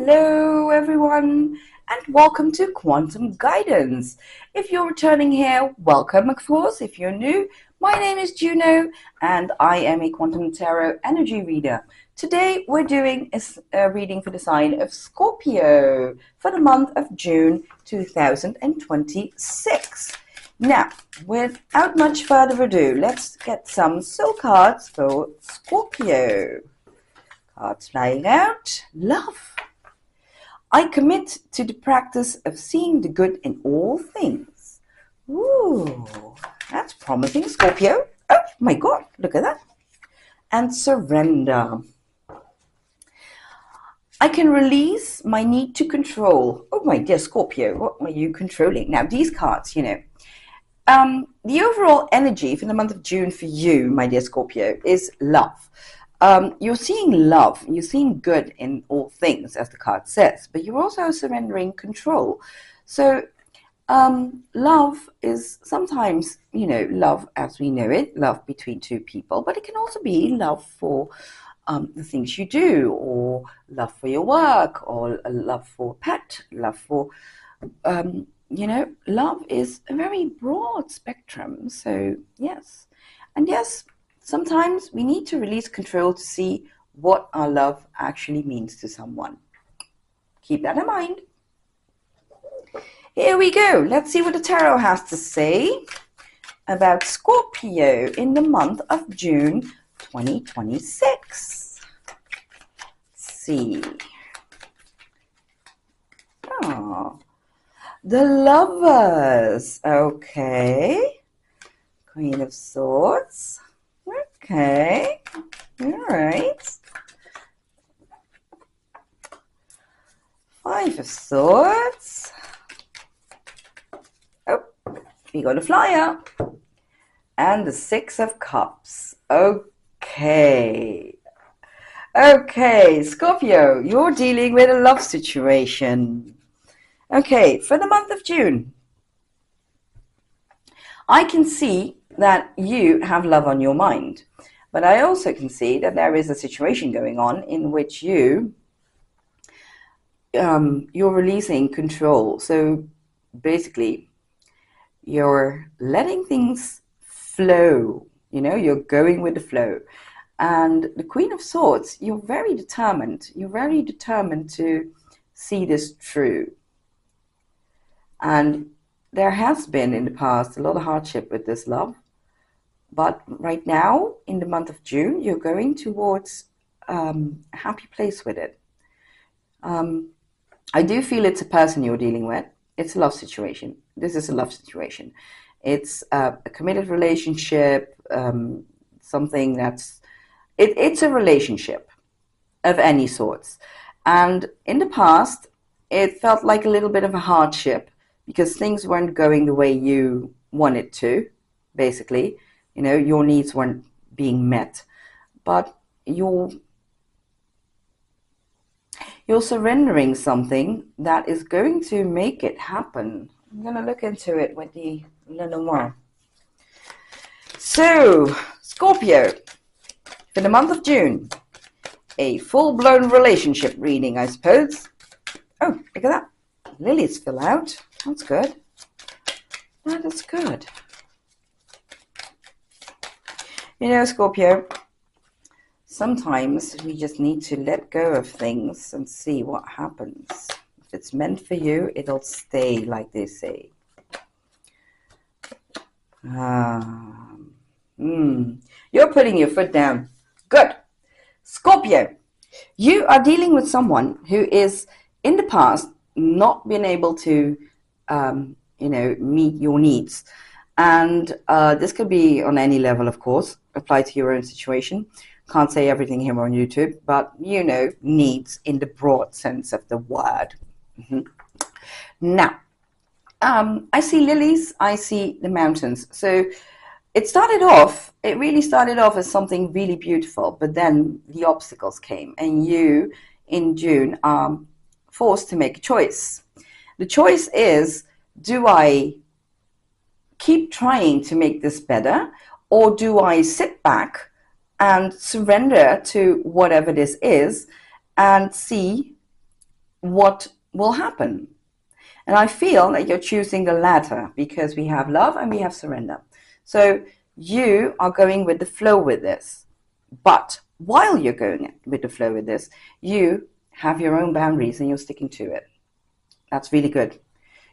Hello everyone and welcome to Quantum Guidance. If you're returning here, welcome of course. If you're new, my name is Juno and I am a Quantum Tarot energy reader. Today we're doing a reading for the sign of Scorpio for the month of June 2026. Now, without much further ado, let's get some soul cards for Scorpio. Cards flying out. Love. I commit to the practice of seeing the good in all things. Ooh, that's promising, Scorpio. Oh my God, look at that. And surrender. I can release my need to control. Oh my dear Scorpio, what are you controlling? Now these cards, the overall energy for the month of June for you, my dear Scorpio, is love. You're seeing love, you're seeing good in all things, as the card says, but you're also surrendering control. So love is sometimes, love as we know it, love between two people, but it can also be love for the things you do, or love for your work, or a love for a pet, love for, love is a very broad spectrum. So yes, and yes, sometimes we need to release control to see what our love actually means to someone. Keep that in mind. Here we go. Let's see what the tarot has to say about Scorpio in the month of June 2026. Let's see. Oh, the Lovers. Okay. Queen of Swords. Okay, all right. Five of Swords. Oh, we got a flyer. And the Six of Cups. Okay. Okay, Scorpio, you're dealing with a love situation. Okay, for the month of June, I can see that you have love on your mind, but I also can see that there is a situation going on in which you're releasing control. So basically, you're letting things flow. You're going with the flow. And the Queen of Swords, you're very determined. You're very determined to see this through. And there has been in the past a lot of hardship with this love. But right now, in the month of June, you're going towards a happy place with it. I do feel it's a person you're dealing with. It's a love situation. This is a love situation. It's a committed relationship, something that's... It's a relationship of any sorts. And in the past, it felt like a little bit of a hardship because things weren't going the way you wanted to, basically. Your needs weren't being met, but you're surrendering something that is going to make it happen. I'm going to look into it with the Lenormand. So, Scorpio, for the month of June, a full-blown relationship reading, I suppose. Oh, look at that. Lilies fill out. That's good. That is good. Scorpio, sometimes we just need to let go of things and see what happens. If it's meant for you, it'll stay, like they say. You're putting your foot down. Good. Scorpio, you are dealing with someone who is, in the past, not been able to, meet your needs. And this could be on any level, of course, apply to your own situation. Can't say everything here on YouTube, but needs in the broad sense of the word. Now, I see lilies, I see the mountains. So it really started off as something really beautiful, but then the obstacles came, and you, in June, are forced to make a choice. The choice is, do I keep trying to make this better, or do I sit back and surrender to whatever this is and see what will happen. And I feel that you're choosing the latter because we have love and we have surrender. So you are going with the flow with this. But while you're going with the flow with this, you have your own boundaries and you're sticking to it. That's really good.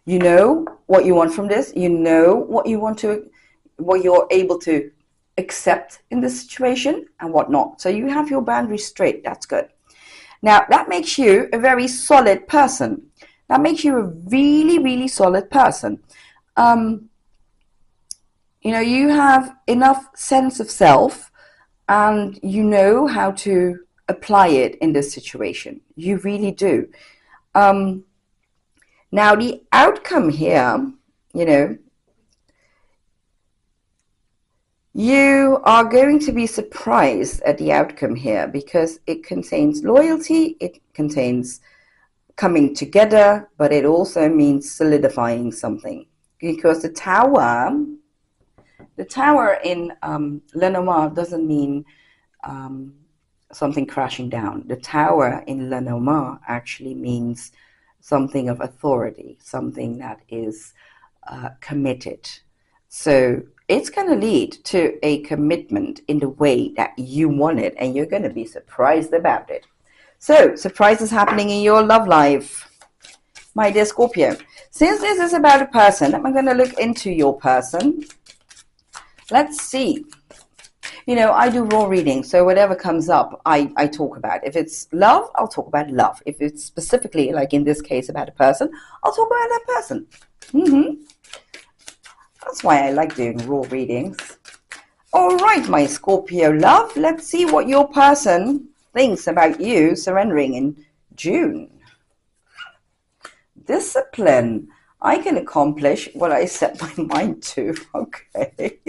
You know what you want from this. You know what you want to, what you're able to accept in this situation and what not. So you have your boundaries straight. That's good. Now, that makes you a very solid person. That makes you a really, really solid person. You know, you have enough sense of self and you know how to apply it in this situation. You really do. Now, the outcome here, you know, you are going to be surprised at the outcome here because it contains loyalty, it contains coming together, but it also means solidifying something. Because the tower in Lenormand doesn't mean something crashing down. The tower in Lenormand actually means something of authority, something that is committed. So it's going to lead to a commitment in the way that you want it, and you're going to be surprised about it. So, surprises happening in your love life, my dear Scorpio. Since this is about a person, I'm going to look into your person. Let's see. You know, I do raw reading, so whatever comes up, I talk about. If it's love, I'll talk about love. If it's specifically, like in this case, about a person, I'll talk about that person. That's why I like doing raw readings. All right, my Scorpio love, let's see what your person thinks about you surrendering in June. Discipline. I can accomplish what I set my mind to. Okay.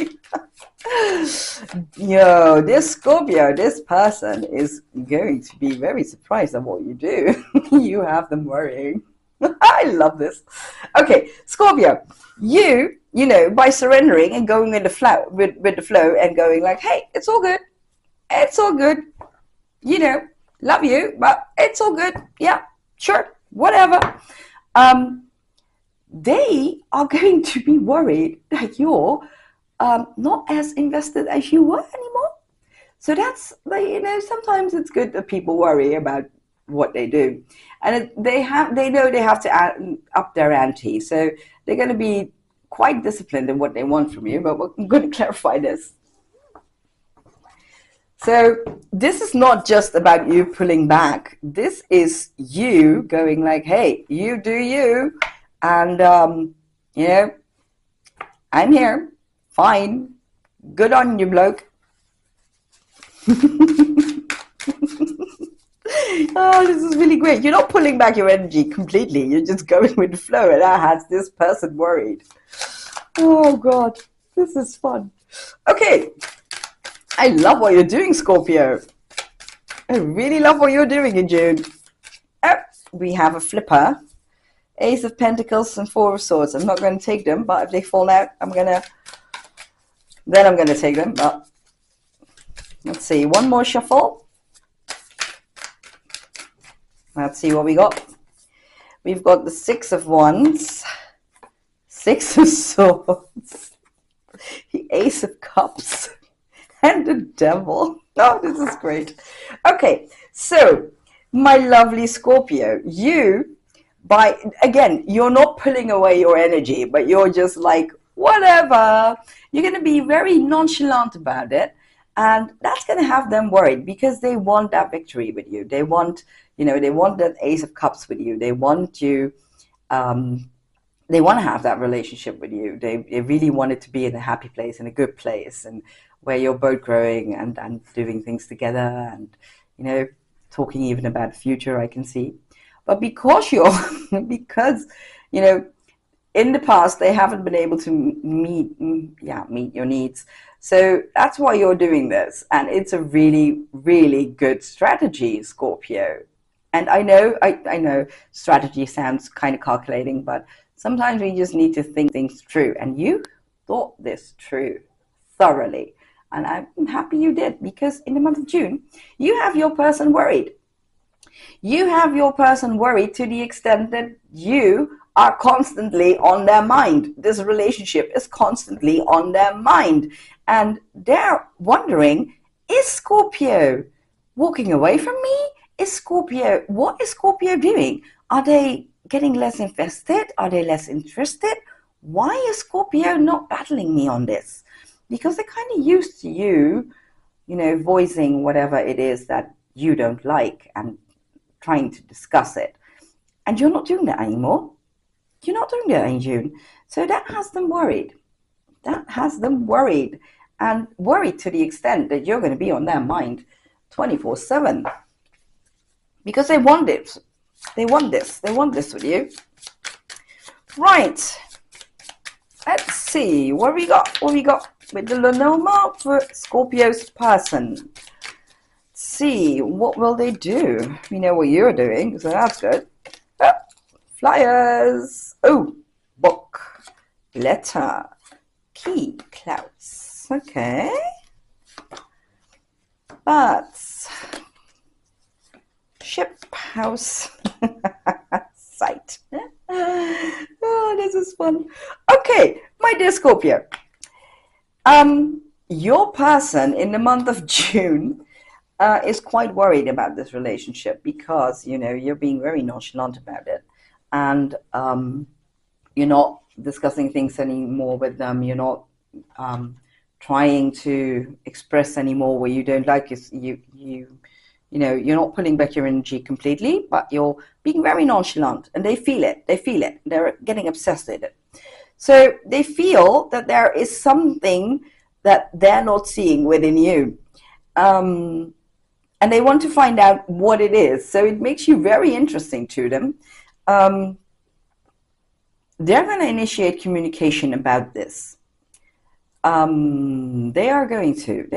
Yo, this Scorpio, this person is going to be very surprised at what you do. You have them worrying. I love this. Okay, Scorpio, you know, by surrendering and going with the flow, with the flow and going like, hey, it's all good. It's all good. You know, love you, but it's all good. Yeah, sure, whatever. They are going to be worried that you're not as invested as you were anymore. So that's, like, you know, sometimes it's good that people worry about what they do, and they know they have to up their ante. So they're going to be quite disciplined in what they want from you. But I'm going to clarify this. So this is not just about you pulling back. This is you going like, hey, you do you, and you know, I'm here. Fine. Good on you, bloke. Oh, this is really great. You're not pulling back your energy completely. You're just going with the flow, and that has this person worried. Oh, God. This is fun. Okay. I love what you're doing, Scorpio. I really love what you're doing in June. Oh, we have a flipper. Ace of Pentacles and Four of Swords. I'm not going to take them, but if they fall out, I'm going to take them. But let's see. One more shuffle. Let's see what we got. We've got the Six of Wands, Six of Swords, the Ace of Cups, and the Devil. Oh, this is great. Okay, so my lovely Scorpio, you, again, you're not pulling away your energy, but you're just like, whatever. You're going to be very nonchalant about it. And that's going to have them worried because they want that victory with you. They want, you know, they want that Ace of Cups with you. They want you, they want to have that relationship with you. They really want it to be in a happy place, in a good place, and where you're both growing and doing things together and, you know, talking even about the future, I can see. But because you know, in the past, they haven't been able to meet your needs. So that's why you're doing this. And it's a really, really good strategy, Scorpio. And I know strategy sounds kind of calculating, but sometimes we just need to think things through. And you thought this through thoroughly. And I'm happy you did, because in the month of June, you have your person worried. You have your person worried to the extent that you are constantly on their mind. This relationship is constantly on their mind. And they're wondering, is Scorpio walking away from me? What is Scorpio doing? Are they getting less invested? Are they less interested? Why is Scorpio not battling me on this? Because they're kind of used to you, voicing whatever it is that you don't like and trying to discuss it. And you're not doing that anymore. You're not doing that in June. So that has them worried. And worried to the extent that you're going to be on their mind 24/7. Because they want it. They want this with you. Right. Let's see what we got with the Lenormand for Scorpio's person. Let's see, what will they do? We know what you're doing, so that's good. Oh, flyers. Oh, book, letter, key, clouds. Okay. But ship, house, sight. Oh, this is fun. Okay, my dear Scorpio. Your person in the month of June is quite worried about this relationship because, you're being very nonchalant about it. And you're not discussing things anymore with them. You're not trying to express anymore what you don't like. You're not pulling back your energy completely, but you're being very nonchalant, and they feel it. They're getting obsessed with it. So they feel that there is something that they're not seeing within you. And they want to find out what it is. So it makes you very interesting to them. They're going to initiate communication about this. They are going to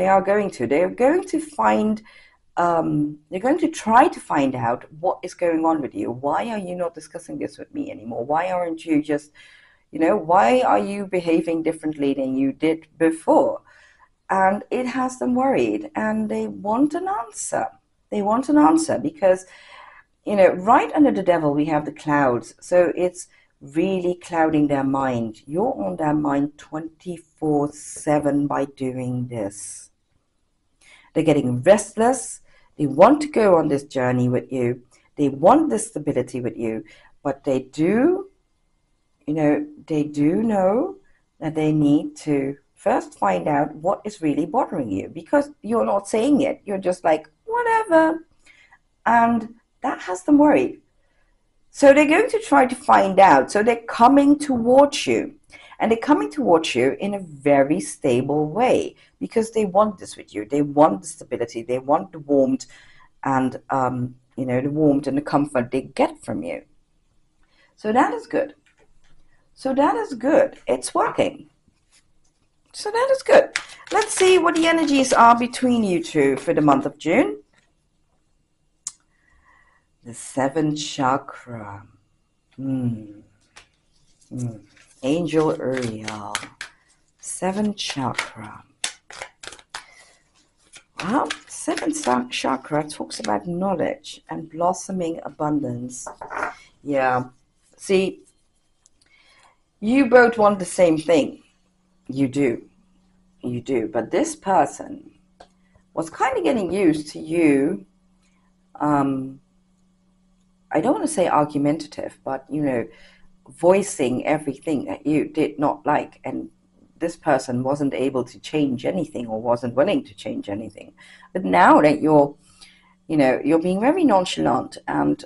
try to find out what is going on with you. Why are you not discussing this with me anymore? Why aren't you just, why are you behaving differently than you did before? And it has them worried, and they want an answer. Because, right under the devil, we have the clouds. So it's really clouding their mind. You're on their mind 24/7 by doing this. They're getting restless. They want to go on this journey with you. They want this stability with you, but they do know that they need to first find out what is really bothering you, because you're not saying it. You're just like, whatever. And that has them worried. So they're going to try to find out. So they're coming towards you. And they're coming towards you in a very stable way because they want this with you. They want the stability. They want the warmth and, the warmth and the comfort they get from you. So that is good. It's working. So that is good. Let's see what the energies are between you two for the month of June. The 7th chakra. Angel Uriel, 7th chakra. Well, 7th chakra talks about knowledge and blossoming abundance. Yeah, see, you both want the same thing. You do. But this person was kind of getting used to you. I don't want to say argumentative, but, voicing everything that you did not like, and this person wasn't able to change anything or wasn't willing to change anything. But now that you're being very nonchalant, and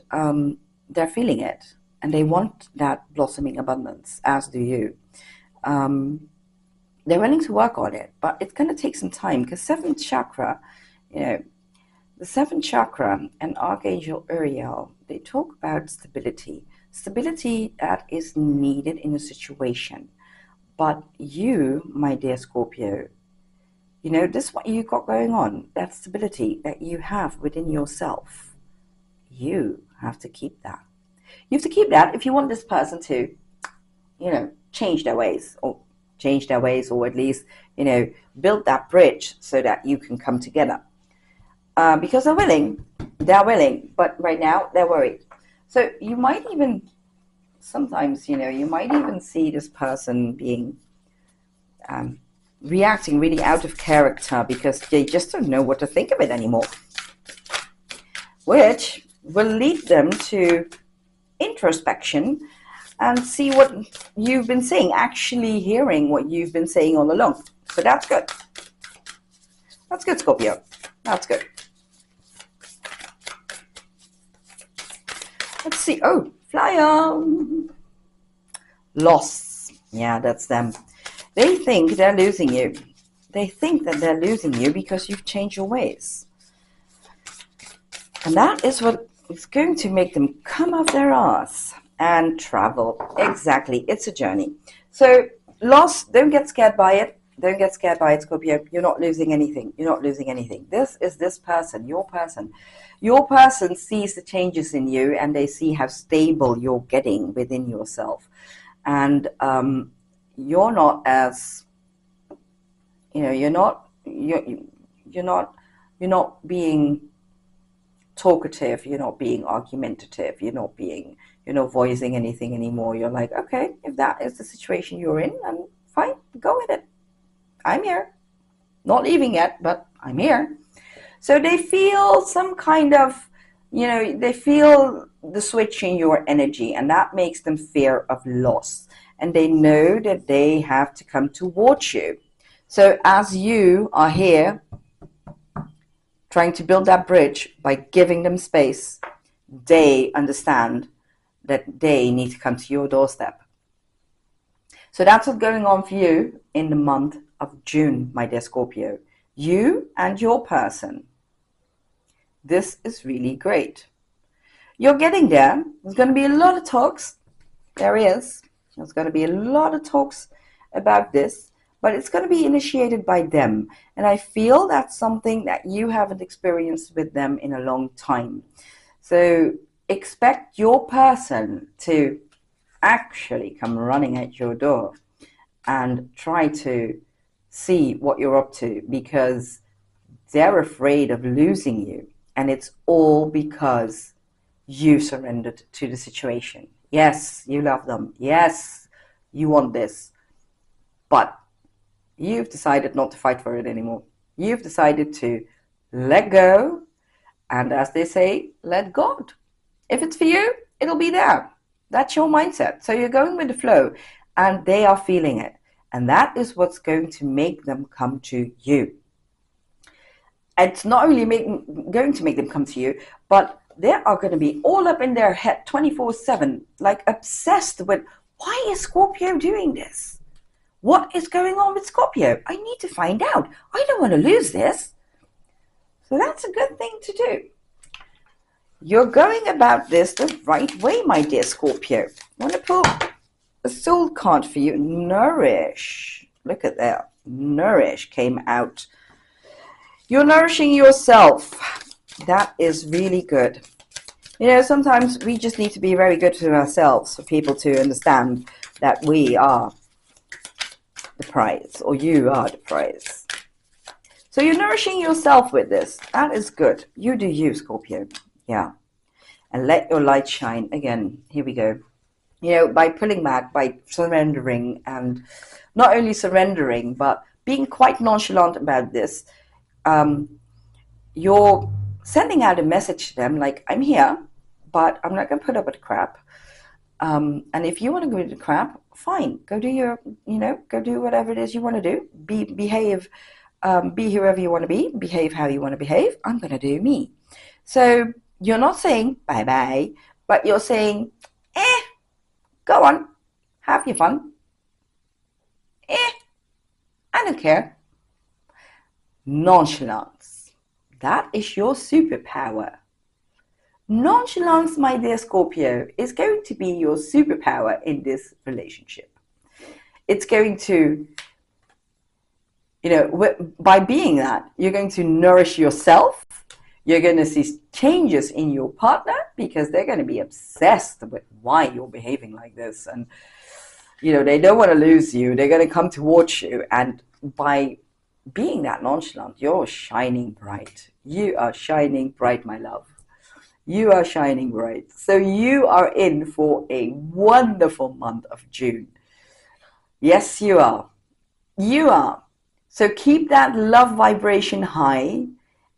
they're feeling it, and they want that blossoming abundance, as do you. They're willing to work on it, but it's going to take some time, because 7th chakra, the 7th chakra and Archangel Uriel, they talk about stability that is needed in a situation. But you, my dear Scorpio, this is what you got going on, that stability that you have within yourself. You have to keep that. You have to keep that if you want this person to, change their ways, or at least, build that bridge so that you can come together. Because they're willing, They're willing, but right now they're worried. So you might even, sometimes, you might even see this person being, reacting really out of character because they just don't know what to think of it anymore, which will lead them to introspection and see what you've been saying, actually hearing what you've been saying all along. So that's good. That's good, Scorpio. That's good. Let's see. Oh, flyer. Loss. Yeah, that's them. They think they're losing you. They think that they're losing you because you've changed your ways. And that is what is going to make them come off their ass and travel. Exactly. It's a journey. So loss, don't get scared by it. Don't get scared by it, Scorpio. You're not losing anything. You're not losing anything. This is this person, your person. Your person sees the changes in you and they see how stable you're getting within yourself. And you're not as, you're not being talkative, you're not being argumentative, you're not voicing anything anymore. You're like, okay, if that is the situation you're in, then fine, go with it. I'm here. Not leaving yet, but I'm here. So they feel some kind of, they feel the switch in your energy, and that makes them fear of loss. And they know that they have to come towards you. So as you are here trying to build that bridge by giving them space, they understand that they need to come to your doorstep. So that's what's going on for you in the month of June, my dear Scorpio. You and your person. This is really great. You're getting there. There's going to be a lot of talks. There is. There's going to be a lot of talks about this, but it's going to be initiated by them. And I feel that's something that you haven't experienced with them in a long time. So expect your person to actually come running at your door and try to see what you're up to, because they're afraid of losing you. And it's all because you surrendered to the situation. Yes, you love them. Yes, you want this. But you've decided not to fight for it anymore. You've decided to let go. And as they say, let God. If it's for you, it'll be there. That's your mindset. So you're going with the flow, and they are feeling it. And that is what's going to make them come to you. It's not only going to make them come to you, but they are going to be all up in their head 24/7, like obsessed with, why is Scorpio doing this? What is going on with Scorpio? I need to find out. I don't want to lose this. So that's a good thing to do. You're going about this the right way, my dear Scorpio. I want to pull a soul card for you. Nourish. Look at that. Nourish came out. You're nourishing yourself. That is really good. Sometimes we just need to be very good to ourselves for people to understand that we are the prize, or you are the prize. So you're nourishing yourself with this. That is good. You do you, Scorpio. Yeah. And let your light shine. Again, here we go. By pulling back, by surrendering, and not only surrendering, but being quite nonchalant about this, you're sending out a message to them like, I'm here, but I'm not going to put up with the crap. And if you want to go to the crap, fine. Go do go do whatever it is you want to do. Behave, be whoever you want to be. Behave how you want to behave. I'm going to do me. So you're not saying bye-bye, but you're saying, go on, have your fun. I don't care. Nonchalance. That is your superpower. Nonchalance, my dear Scorpio, is going to be your superpower in this relationship. It's going to, by being that, you're going to nourish yourself. You're going to see changes in your partner because they're going to be obsessed with why you're behaving like this. And, they don't want to lose you. They're going to come towards you. And by being that nonchalant, you're shining bright. You are shining bright, my love. You are shining bright. So you are in for a wonderful month of June. Yes, you are. You are. So keep that love vibration high.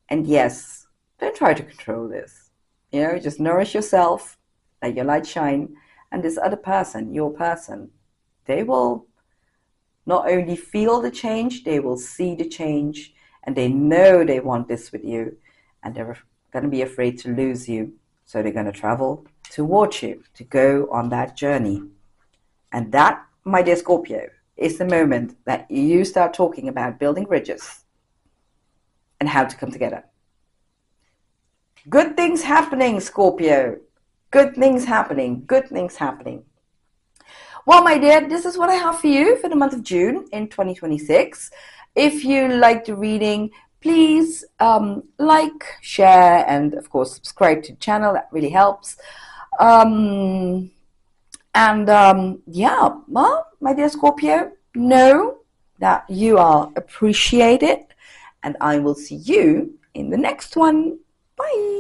And yes, don't try to control this. You know, just nourish yourself, let your light shine. And this other person, your person, they will not only feel the change, they will see the change. And they know they want this with you. And they're going to be afraid to lose you. So they're going to travel towards you to go on that journey. And that, my dear Scorpio, is the moment that you start talking about building bridges and how to come together. Good things happening, Scorpio. Good things happening. Good things happening. Well, my dear, this is what I have for you for the month of June in 2026. If you like the reading, please like, share, and of course subscribe to the channel. That really helps. Yeah, well, my dear Scorpio, know that you are appreciated, and I will see you in the next one. Bye.